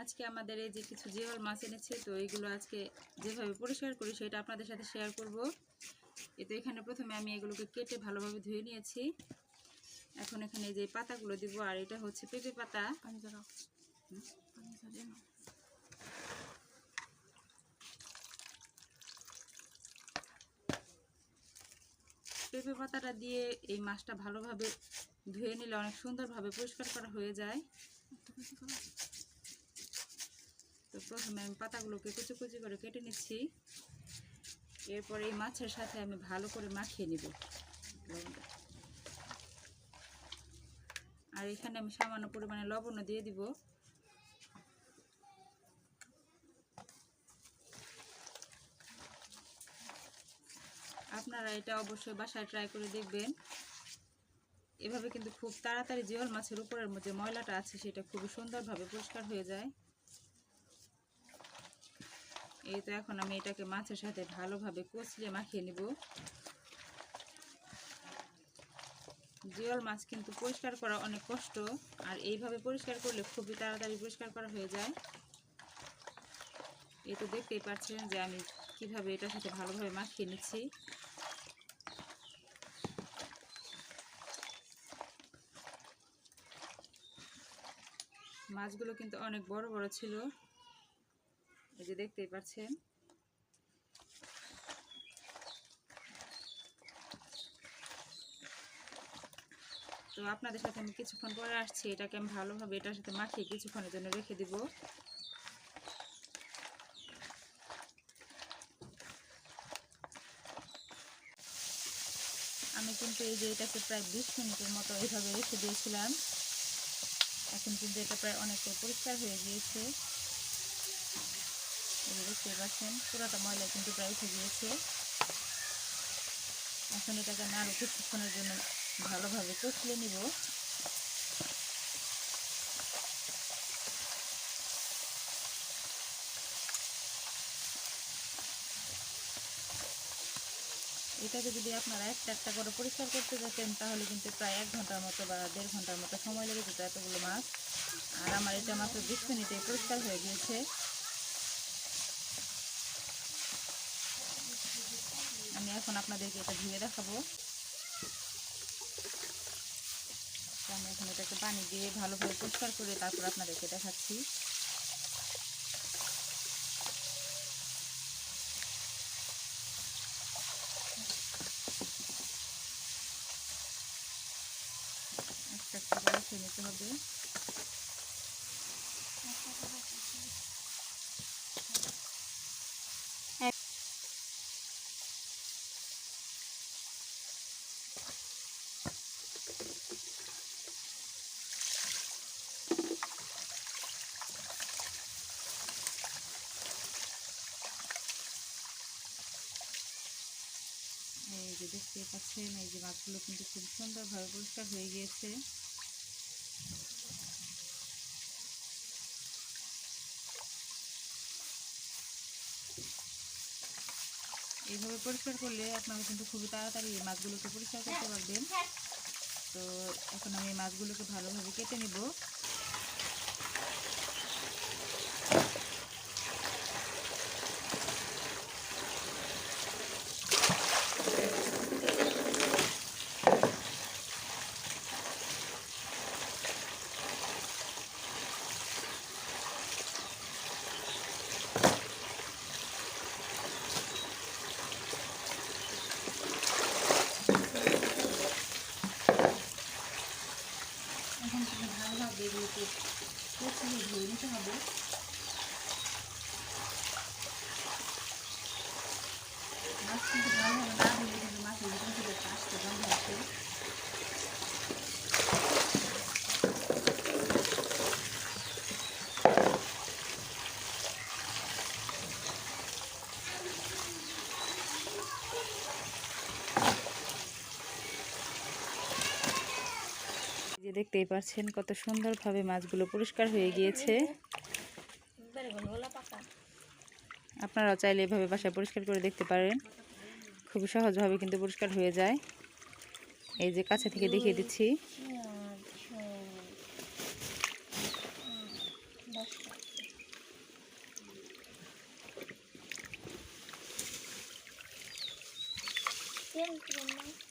আজকে আমাদের এই যে কিছু জিওল মাছ এনেছে, তো এইগুলো আজকে যেভাবে পরিষ্কার করি সেটা আপনাদের সাথে শেয়ার করব। তো এখানে প্রথমে আমি এগুলোকে কেটে ভালোভাবে ধুয়ে নিয়েছি। এখন এখানে যে পাতাগুলো দিব, আর এটা হচ্ছে পেঁপে পাতা। পেঁপে পাতাটা দিয়ে এই মাছটা ভালোভাবে ধুয়ে নিলে অনেক সুন্দরভাবে পরিষ্কার করা হয়ে যায়। তো প্রথমে আমি পাতাগুলোকে কুচি কুচি করে কেটে নিচ্ছি। এরপর এই মাছের সাথে আমি ভালো করে মাখিয়ে নিব। আর এখানে আমি সামান্য পরিমাণে লবণও দিয়ে দিব। আপনারা এটা অবশ্যই বাসায় ট্রাই করে দেখবেন। এভাবে কিন্তু খুব তাড়াতাড়ি জিওল মাছের উপরের যে ময়লাটা আছে সেটা খুবই সুন্দরভাবে পরিষ্কার হয়ে যায়। এই তো এখন আমি এটাকে মাছের সাথে ভালোভাবে কষিয়ে মাখিয়ে নিব। জিওল মাছ কিন্তু পরিষ্কার করা অনেক কষ্ট, আর এইভাবে পরিষ্কার করলে খুবই তাড়াতাড়ি পরিষ্কার করা হয়ে যায়। এই তো দেখতেই পাচ্ছেন যে আমি কিভাবে এটার সাথে ভালোভাবে মাখিয়ে নিচ্ছি। মাছগুলো কিন্তু অনেক বড় বড় ছিল, এই যে দেখতেই পাচ্ছেন। তো আপনাদের সাথে আমি কিছুক্ষণ পরে আসছি। এটাকে আমি ভালোভাবে এটার সাথে মাখিয়ে কিছুক্ষণের জন্য রেখে দিব। আমি কিন্তু এই যে এটাকে প্রায় 20 মিনিটের মতো এইভাবে রেখে দিয়েছিলাম। এখন কিন্তু এটা প্রায় অনেকটাই পরিষ্কার হয়ে গিয়েছে। এই যে দেখতে পাচ্ছেন পুরোটা ময়লা কিন্তু প্রায় উঠে গিয়েছে। এখন এটাকে আমি আরও কিছুক্ষণের জন্য ভালোভাবে কষিয়ে নিব। এটাকে যদি আপনারা একটা একটা করে পরিষ্কার করতে যেতেন তাহলে কিন্তু প্রায় 1 ঘন্টার মতো বা 1.5 ঘন্টার মতো সময় লেগে যেত এতগুলো মাছ। আর আমার এটা মাত্র 20 মিনিটে পরিষ্কার হয়ে গিয়েছে। আমি এখন আপনাদেরকে এটা ধুয়ে দেখাবো। আমি এখন এটাকে পানি দিয়ে ভালোভাবে পরিষ্কার করে তারপর আপনাদেরকে দেখাচ্ছি। একটা একটা করে খেয়ে নিতে হবে। এই যে দেখতে পাচ্ছেন এই যে মাছগুলো কিন্তু খুব সুন্দরভাবে পরিষ্কার হয়ে গিয়েছে। এইভাবে পরিষ্কার করলে আপনারা কিন্তু খুবই তাড়াতাড়ি এই মাছগুলোকে পরিষ্কার করতে পারবেন। তো এখন আমি মাছগুলোকে ভালোভাবে কেটে নিব। এখন কিন্তু ভালোভাবে এগুলোকে কষিয়ে ধুয়ে নিতে হবে। মাছ কিন্তু ভালোভাবে না ধুলে কিন্তু মাছের ভিতরে থেকে কাশতে বন্ধ আছে। যে দেখতেই পাচ্ছেন কত সুন্দরভাবে মাছগুলো পরিষ্কার হয়ে গিয়েছে। আপনারাও চাইলে এভাবে বাসায় পরিষ্কার করে দেখতে পারেন। খুবই সহজভাবে কিন্তু পরিষ্কার হয়ে যায়। এই যে কাছে থেকে দেখিয়ে দিচ্ছি। সেম